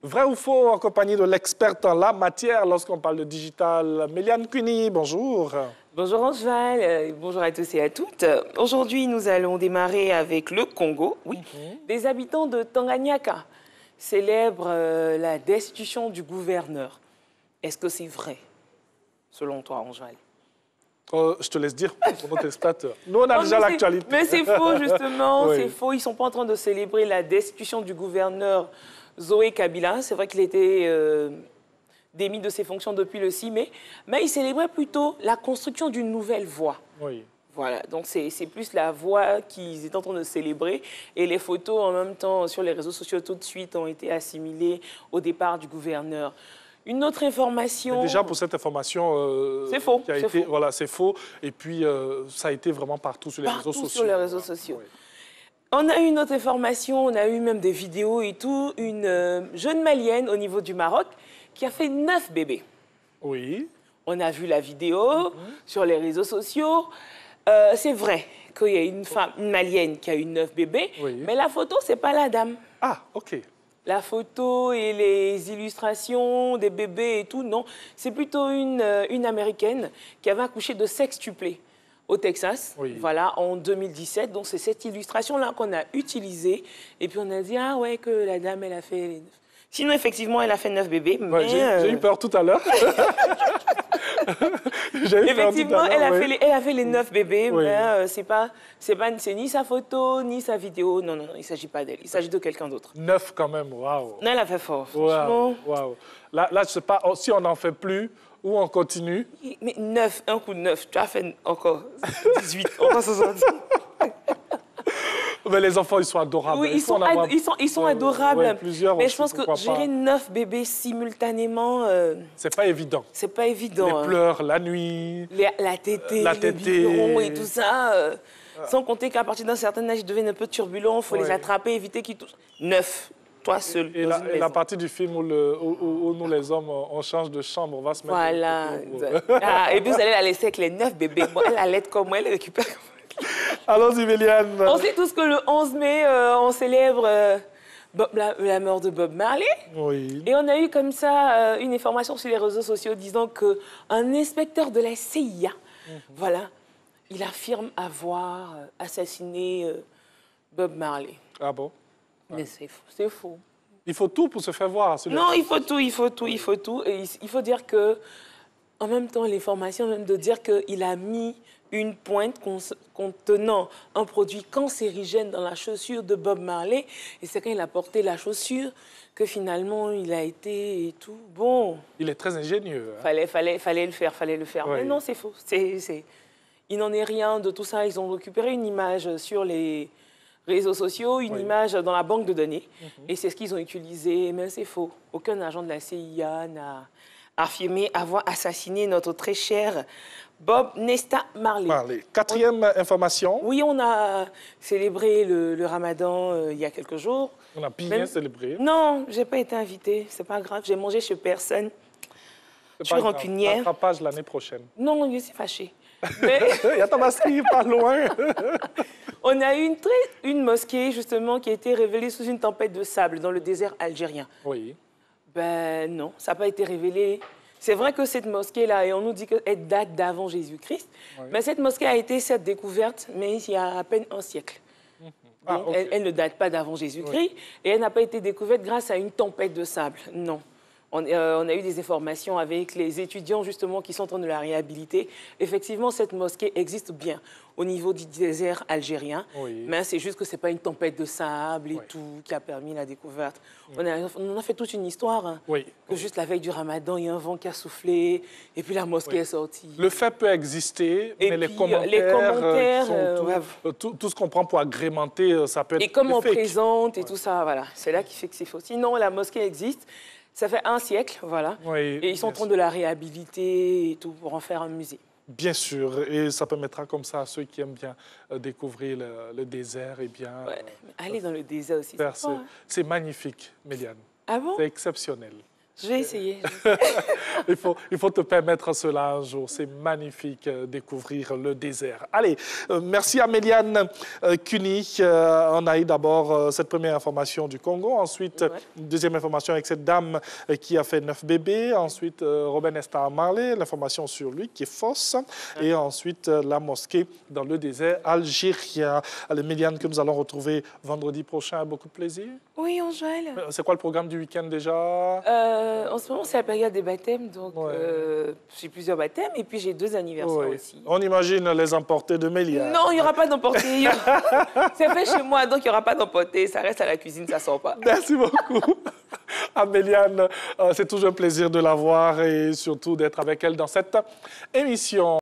Vrai ou faux, en compagnie de l'experte en la matière lorsqu'on parle de digital, Méliane Cuny, bonjour. Bonjour Angeval, bonjour à tous et à toutes. Aujourd'hui, nous allons démarrer avec le Congo. Oui, des habitants de Tanganyika célèbrent la destitution du gouverneur. Est-ce que c'est vrai, selon toi, Angeval? Je te laisse dire pour notre expert. Nous, on a Non, déjà l'actualité. Mais c'est faux, justement, Oui. c'est faux. Ils ne sont pas en train de célébrer la destitution du gouverneur Zoé Kabila. C'est vrai qu'il était démis de ses fonctions depuis le 6 mai, mais ils célébraient plutôt la construction d'une nouvelle voie. Oui. Voilà, donc c'est plus la voie qu'ils étaient en train de célébrer. Et les photos, en même temps, sur les réseaux sociaux, tout de suite, ont été assimilées au départ du gouverneur. Une autre information... Mais déjà, pour cette information... c'est faux, c'est faux. Voilà, c'est faux. Et puis, ça a été vraiment partout sur les réseaux sociaux. Sur les réseaux sociaux. Oui. On a eu une autre information, on a eu même des vidéos et tout. Une jeune Malienne au niveau du Maroc qui a fait 9 bébés. Oui. On a vu la vidéo sur les réseaux sociaux. C'est vrai qu'il y a une femme, une Malienne qui a eu 9 bébés, mais la photo, c'est pas la dame. Ah, OK. La photo et les illustrations des bébés et tout, non. C'est plutôt une Américaine qui avait accouché de sextuplés au Texas, voilà, en 2017. Donc, c'est cette illustration-là qu'on a utilisée. Et puis, on a dit, ah ouais, que la dame, elle a fait... Sinon, effectivement, elle a fait 9 bébés. Ouais, j'ai eu peur tout à l'heure. Effectivement, elle a fait les 9 bébés, mais c'est ni sa photo, ni sa vidéo. Non, non, il ne s'agit pas d'elle. Il s'agit de quelqu'un d'autre. 9 quand même, waouh. Non, elle a fait fort, franchement. Waouh. Là, je ne sais pas si on n'en fait plus ou on continue. Mais 9, un coup de 9, tu as fait encore 18, on va s'en sortir. Mais les enfants, ils sont adorables. Oui, ils sont adorables. Ouais, plusieurs, mais je pense que gérer 9 bébés simultanément... c'est pas évident. C'est pas évident. Les pleurs, la nuit... La tétée, le biberon et tout ça. Sans compter qu'à partir d'un certain âge, ils deviennent un peu turbulents. Il faut les attraper, éviter qu'ils touchent. 9, toi seul. Et la partie du film où nous, les hommes, on change de chambre, on va se mettre... Voilà. Et puis, vous allez la laisser avec les 9 bébés. Bon, elle allait comme moi, elle récupère comme moi. Allons-y, Méliane. On sait tous que le 11 mai, on célèbre la mort de Bob Marley. Oui. Et on a eu comme ça une information sur les réseaux sociaux disant qu'un inspecteur de la CIA, voilà, il affirme avoir assassiné Bob Marley. Ah bon? Mais c'est faux. Il faut tout pour se faire voir. Non, il faut tout. Et il faut dire que, en même temps, l'information même de dire qu'il a mis une pointe contenant un produit cancérigène dans la chaussure de Bob Marley. Et c'est quand il a porté la chaussure que finalement il a été et tout. Bon. Il est très ingénieux. Hein. Fallait le faire. Oui. Mais non, c'est faux. Il n'en est rien de tout ça. Ils ont récupéré une image sur les réseaux sociaux, une image dans la banque de données. Et c'est ce qu'ils ont utilisé. Mais c'est faux. Aucun agent de la CIA n'a affirmé avoir assassiné notre très cher Bob Nesta Marley. Quatrième information. Oui, on a célébré le Ramadan il y a quelques jours. On a bien célébré. Non, je n'ai pas été invitée. C'est pas grave, j'ai mangé chez personne. Je suis rancunière. Rattrapage l'année prochaine. Non, je suis fâchée. Mais... il y a ta mosquée pas loin. On a eu une mosquée, justement, qui a été révélée sous une tempête de sable dans le désert algérien. Oui. Ben non, ça n'a pas été révélé. C'est vrai que cette mosquée-là, et on nous dit qu'elle date d'avant Jésus-Christ, mais cette mosquée a été certes découverte, mais il y a à peine un siècle. Donc, elle ne date pas d'avant Jésus-Christ, et elle n'a pas été découverte grâce à une tempête de sable, non. On a eu des informations avec les étudiants, justement, qui sont en train de la réhabiliter. Effectivement, cette mosquée existe bien au niveau du désert algérien, mais c'est juste que ce n'est pas une tempête de sable et tout qui a permis la découverte. On a fait toute une histoire, hein, que juste la veille du Ramadan, il y a un vent qui a soufflé, et puis la mosquée est sortie. Le fait peut exister, mais les commentaires tout ce qu'on prend pour agrémenter, ça peut être et comme on présente et tout ça, voilà. C'est là qui fait que c'est faux. Sinon, la mosquée existe. Ça fait un siècle, voilà. Et ils sont en train de la réhabiliter et tout pour en faire un musée. Bien sûr, et ça permettra comme ça à ceux qui aiment bien découvrir le désert et bien... aller dans le désert aussi. C'est magnifique, Méliane. Ah bon? C'est exceptionnel. Je vais essayer. il faut te permettre cela un jour. C'est magnifique, découvrir le désert. Allez, merci à Méliane Cuny. On a eu d'abord cette première information du Congo. Ensuite, une deuxième information avec cette dame qui a fait 9 bébés. Ensuite, Robin Nesta Marley, l'information sur lui qui est fausse. Et ensuite, la mosquée dans le désert algérien. Allez, Méliane, que nous allons retrouver vendredi prochain. Beaucoup de plaisir. Oui, Joël. C'est quoi le programme du week-end déjà? En ce moment, c'est la période des baptêmes, donc j'ai plusieurs baptêmes et puis j'ai 2 anniversaires aussi. On imagine les emportés de Méliane. Non, il n'y aura pas d'emportés. C'est fait chez moi, donc il n'y aura pas d'emportés. Ça reste à la cuisine, ça ne sort pas. Merci beaucoup. À Méliane, c'est toujours un plaisir de la voir et surtout d'être avec elle dans cette émission.